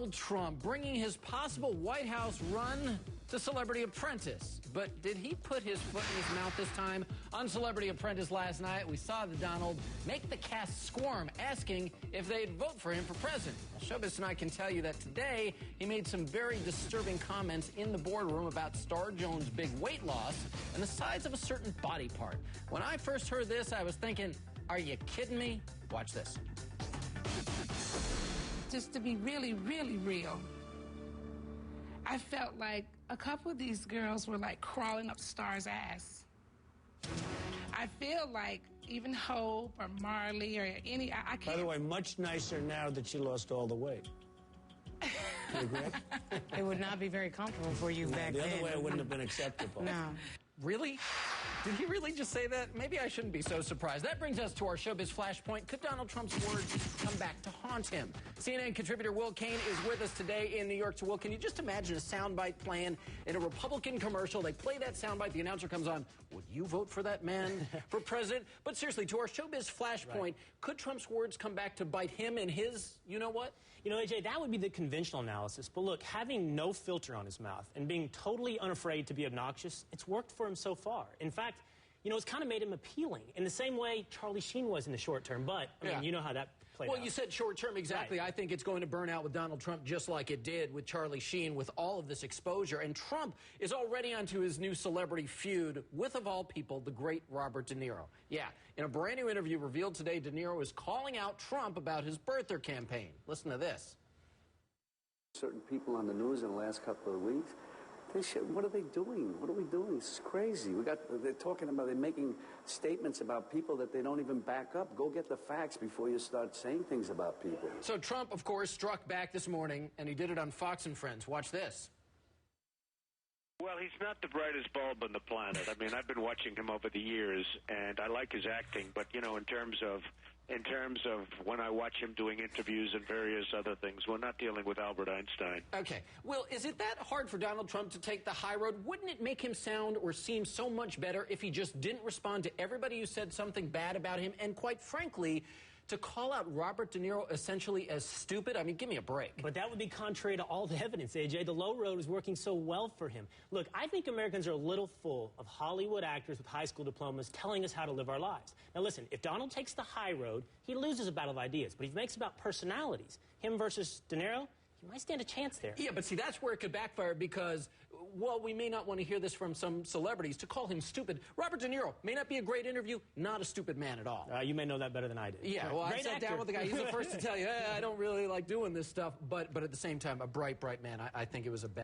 Donald Trump bringing his possible White House run to Celebrity Apprentice. But did he put his foot in his mouth this time? On Celebrity Apprentice last night, we saw the Donald make the cast squirm, asking if they'd vote for him for president. Well, Showbiz Tonight can tell you that today he made some very disturbing comments in the boardroom about Star Jones' big weight loss and the size of a certain body part. When I first heard this, I was thinking, are you kidding me? Watch this. Just to be really, really real, I felt like a couple of these girls were like crawling up Star's ass. I feel like even Hope or Marley or any, I can't. By the way, much nicer now that she lost all the weight. Do you agree? It would not be very comfortable for you back then. The other way it wouldn't have been acceptable. No. Really? Did he really just say that? Maybe I shouldn't be so surprised. That brings us to our Showbiz Flashpoint. Could Donald Trump's words come back to haunt him? CNN contributor Will Cain is with us today in New York. So, Will, can you just imagine a soundbite playing in a Republican commercial? They play that soundbite, the announcer comes on, would you vote for that man for president? But seriously, to our Showbiz Flashpoint, right. Could Trump's words come back to bite him in his, you know what? You know, AJ, that would be the conventional analysis. But look, having no filter on his mouth and being totally unafraid to be obnoxious, it's worked for him so far. In fact, you know, it's kind of made him appealing in the same way Charlie Sheen was in the short term. But, I mean, you know how that played out. Well, you said short term, exactly. Right. I think it's going to burn out with Donald Trump just like it did with Charlie Sheen with all of this exposure. And Trump is already onto his new celebrity feud with, of all people, the great Robert De Niro. Yeah, in a brand new interview revealed today, De Niro is calling out Trump about his birther campaign. Listen to this. Certain people on the news in the last couple of weeks, what are they doing? What are we doing? This is crazy. They're talking about, they're making statements about people that they don't even back up. Go get the facts before you start saying things about people. So Trump, of course, struck back this morning, and he did it on Fox and Friends. Watch this. Well, he's not the brightest bulb on the planet. I mean, I've been watching him over the years, and I like his acting. But, you know, in terms of when I watch him doing interviews and various other things, we're not dealing with Albert Einstein. Okay. Well, is it that hard for Donald Trump to take the high road? Wouldn't it make him sound or seem so much better if he just didn't respond to everybody who said something bad about him? And quite frankly, to call out Robert De Niro essentially as stupid? I mean, give me a break. But that would be contrary to all the evidence, AJ. The low road is working so well for him. Look, I think Americans are a little full of Hollywood actors with high school diplomas telling us how to live our lives. Now, listen, if Donald takes the high road, he loses a battle of ideas. But if he makes it about personalities, him versus De Niro, he might stand a chance there. Yeah, but see, that's where it could backfire because, well, we may not want to hear this from some celebrities. To call him stupid, Robert De Niro may not be a great interview, not a stupid man at all. You may know that better than I did. Yeah, well, I sat down with the guy. He's the first to tell you, I don't really like doing this stuff. But at the same time, a bright, bright man. I think it was a bad